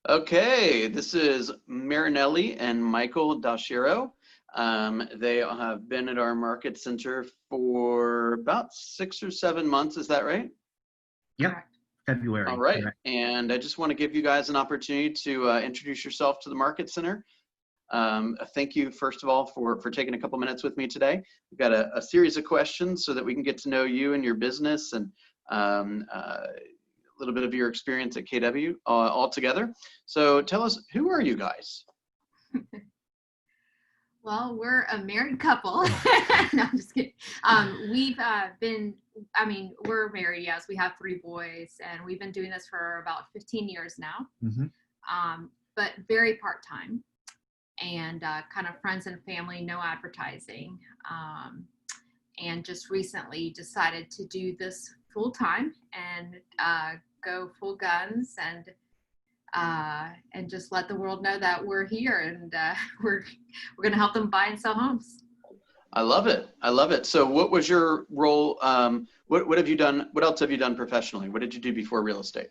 Okay, this is Marinelli and Michael Dashiro. They have been at our market center for about 6 or 7 months. Is that right? Yep, Correct. All February. right. Correct. And I just want to give you guys an opportunity to introduce yourself to the market center. Thank you, first of all, for taking a couple minutes with me today. We've got a series of questions so that we can get to know you and your business and a little bit of your experience at KW all together. So tell us, who are you guys? Well, we're a married couple. No, I'm just kidding. We've we're married, yes. We have 3 boys, and we've been doing this for about 15 years now, but very part-time and kind of friends and family, no advertising. And just recently decided to do this full-time and go full guns and just let the world know that we're here and we're going to help them buy and sell homes. I love it. I love it. So what was your role? What have you done? What else have you done professionally? What did you do before real estate?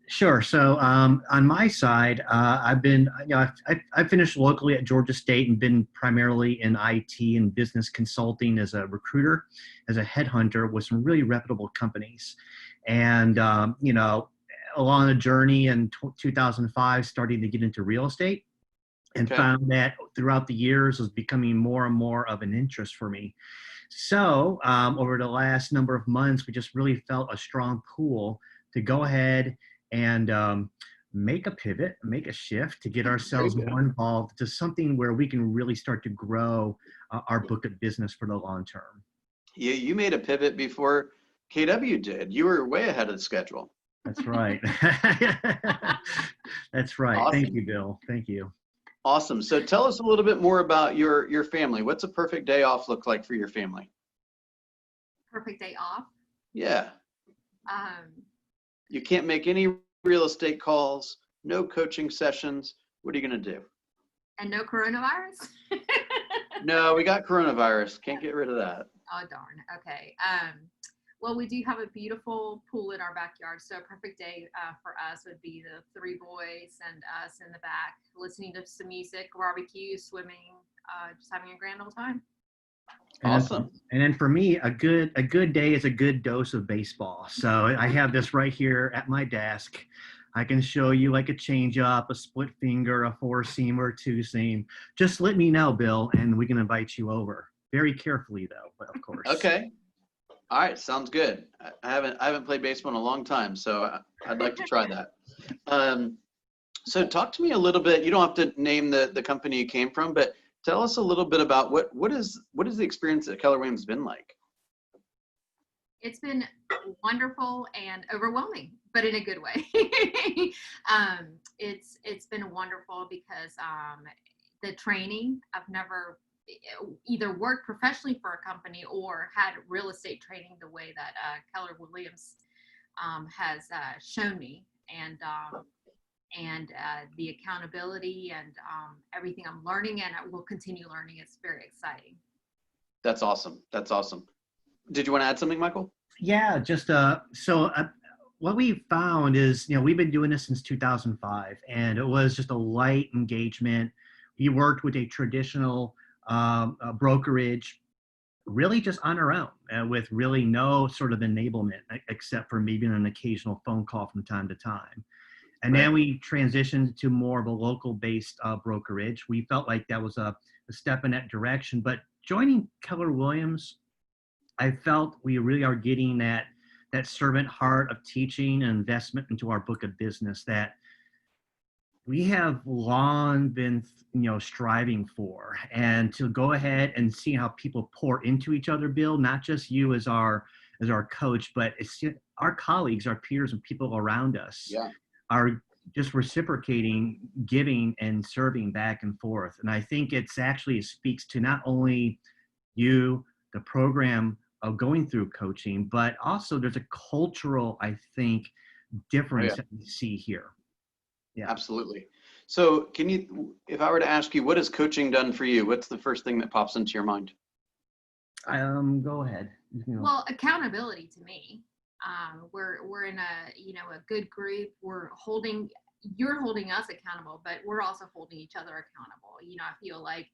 Sure. So on my side, I've been, I finished locally at Georgia State and been primarily in IT and business consulting as a recruiter, as a headhunter with some really reputable companies. And, along the journey in 2005, starting to get into real estate and found that throughout the years was becoming more and more of an interest for me. So over the last number of months, we just really felt a strong pull to go ahead and make a pivot, make a shift to get ourselves more involved to something where we can really start to grow our book of business for the long term. Yeah, you made a pivot before KW did. You were way ahead of the schedule. That's right. That's right. Awesome. Thank you, Bill. Thank you. Awesome. So tell us a little bit more about your family. What's a perfect day off look like for your family? Perfect day off? Yeah. You can't make any real estate calls, no coaching sessions. What are you going to do? And no coronavirus? No, we got coronavirus. Can't get rid of that. Oh, darn. Okay. Well, we do have a beautiful pool in our backyard. So a perfect day for us would be the 3 boys and us in the back, listening to some music, barbecue, swimming, just having a grand old time. Awesome. And then for me, a good day is a good dose of baseball. So I have this right here at my desk. I can show you like a change up, a split finger, a 4-seam or 2-seam. Just let me know, Bill, and we can invite you over. Very carefully though, but of course. Okay. All right, sounds good. I haven't played baseball in a long time, so I'd like to try that. So talk to me a little bit. You don't have to name the company you came from, but tell us a little bit about what is the experience at Keller Williams been like? It's been wonderful and overwhelming, but in a good way. It's been wonderful because the training, I've never either worked professionally for a company or had real estate training the way that Keller Williams has shown me, and the accountability and everything I'm learning and I will continue learning. It's very exciting. That's awesome. That's awesome. Did you want to add something, Michael? Yeah, just what we found is, we've been doing this since 2005, and it was just a light engagement. We worked with a traditional brokerage, really just on our own, with really no sort of enablement except for maybe an occasional phone call from time to time. And then we transitioned to more of a local-based brokerage. We felt like that was a step in that direction. But joining Keller Williams, I felt we really are getting that servant heart of teaching and investment into our book of business that we have long been, striving for, and to go ahead and see how people pour into each other, Bill, not just you as our coach, but it's our colleagues, our peers, and people around us are just reciprocating, giving and serving back and forth. And I think it speaks to not only you, the program of going through coaching, but also there's a cultural, I think, difference that we see here. Yeah, absolutely. So if I were to ask you, what has coaching done for you? What's the first thing that pops into your mind? Go ahead. Well, accountability to me. We're in a good group. We're holding you're holding us accountable, but we're also holding each other accountable. I feel like,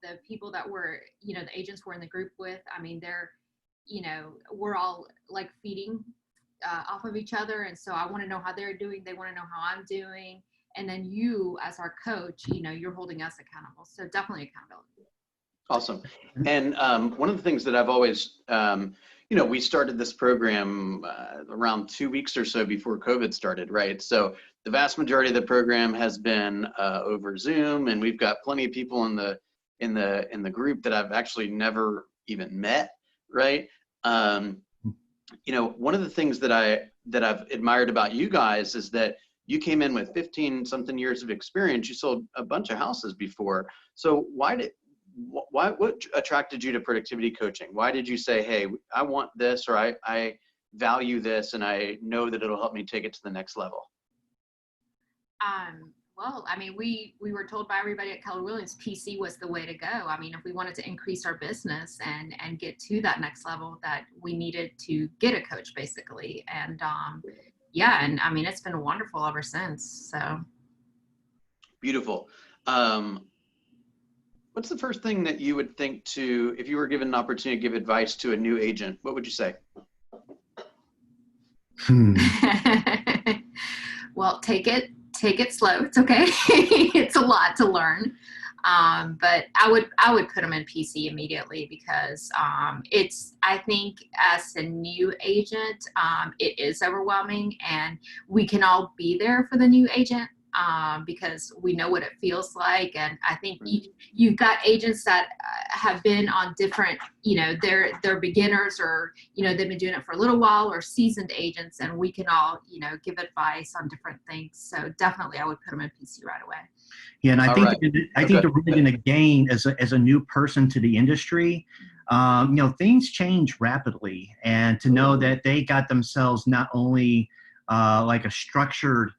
the people that we're, the agents we're in the group with, I mean, they're, we're all like feeding off of each other. And so I want to know how they're doing. They want to know how I'm doing. And then you, as our coach, you're holding us accountable. So definitely accountability. Awesome. And one of the things that I've always, we started this program around 2 weeks or so before COVID started, right? So the vast majority of the program has been over Zoom, and we've got plenty of people in the group that I've actually never even met, right? One of the things that I've admired about you guys is that you came in with 15 something years of experience. You sold a bunch of houses before. So what attracted you to productivity coaching? Why did you say, hey, I want this, or I value this, and I know that it'll help me take it to the next level? Well, I mean, we were told by everybody at Keller Williams, PC was the way to go. I mean, if we wanted to increase our business and get to that next level, that we needed to get a coach, basically. And and I mean, it's been wonderful ever since. So beautiful. What's the first thing that you would think to, if you were given an opportunity to give advice to a new agent, what would you say? Well, take it slow. It's okay. It's a lot to learn. But I would put them in PC immediately, because I think as a new agent, it is overwhelming, and we can all be there for the new agent, because we know what it feels like. And I think you've got agents that have been on different, they're beginners, or, they've been doing it for a little while, or seasoned agents, and we can all, give advice on different things. So definitely I would put them in PC right away. Yeah, and I think the really going to gain as a new person to the industry, things change rapidly, and to know that they got themselves not only like a structured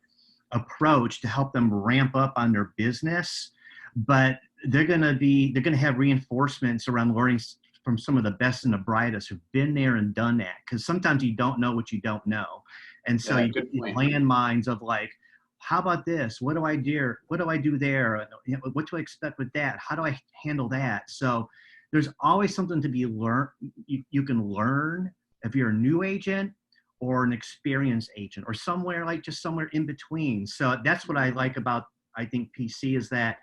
approach to help them ramp up on their business, but they're going to have reinforcements around learning from some of the best and the brightest who've been there and done that. Because sometimes you don't know what you don't know, and so you get these landmines of like, how about this? What do I do? What do I do there? What do I expect with that? How do I handle that? So there's always something to be learned. You can learn if you're a new agent or an experienced agent, or somewhere in between. So that's what I like about, I think, PC, is that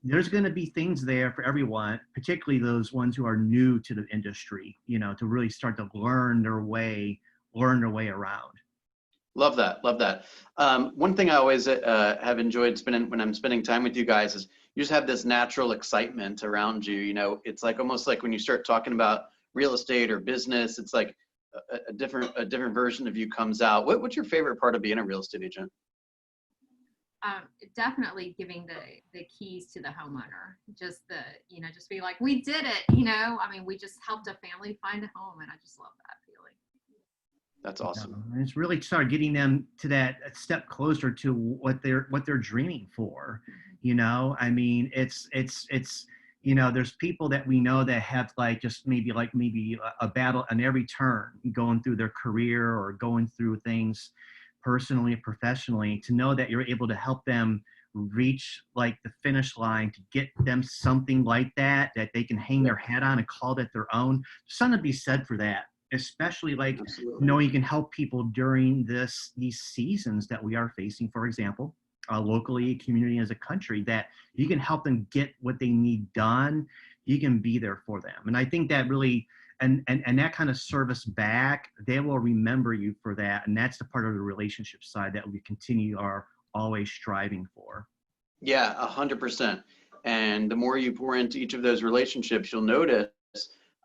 there's going to be things there for everyone, particularly those ones who are new to the industry, to really start to learn their way around. Love that. Love that. One thing I always have enjoyed when I'm spending time with you guys is you just have this natural excitement around you. It's like almost like when you start talking about real estate or business, it's like a different version of you comes out. What's your favorite part of being a real estate agent? Definitely giving the keys to the homeowner. Just just be like, we did it. I mean, we just helped a family find a home, and I just love that feeling. That's awesome. And it's really start getting them to that step closer to what they're dreaming for. I mean, it's there's people that we know that have maybe a battle on every turn going through their career or going through things personally and professionally, to know that you're able to help them reach like the finish line, to get them something like that they can hang their hat on and call that their own. There's something to be said for that, especially knowing you can help people during these seasons that we are facing, for example, locally, community, as a country, that you can help them get what they need done. You can be there for them. And I think that really, and that kind of service back, they will remember you for that. And that's the part of the relationship side that we are always striving for. Yeah, 100%. And the more you pour into each of those relationships, you'll notice,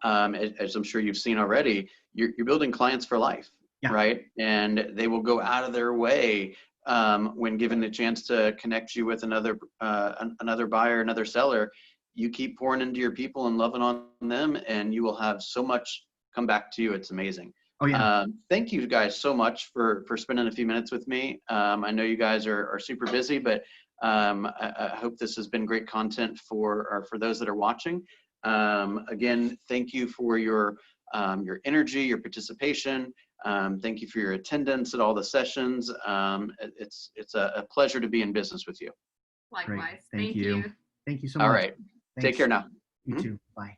as I'm sure you've seen already, you're building clients for life, right? And they will go out of their way when given the chance to connect you with another buyer, another seller. You keep pouring into your people and loving on them, and you will have so much come back to you. It's amazing. Oh, yeah. Thank you guys so much for spending a few minutes with me. I know you guys are super busy, but I hope this has been great content for those that are watching. Again, thank you for your energy, your participation. Thank you for your attendance at all the sessions. It's a pleasure to be in business with you. Likewise. Great. Thank you. Thank you so much. All right. Thanks. Take care now. You too. Bye.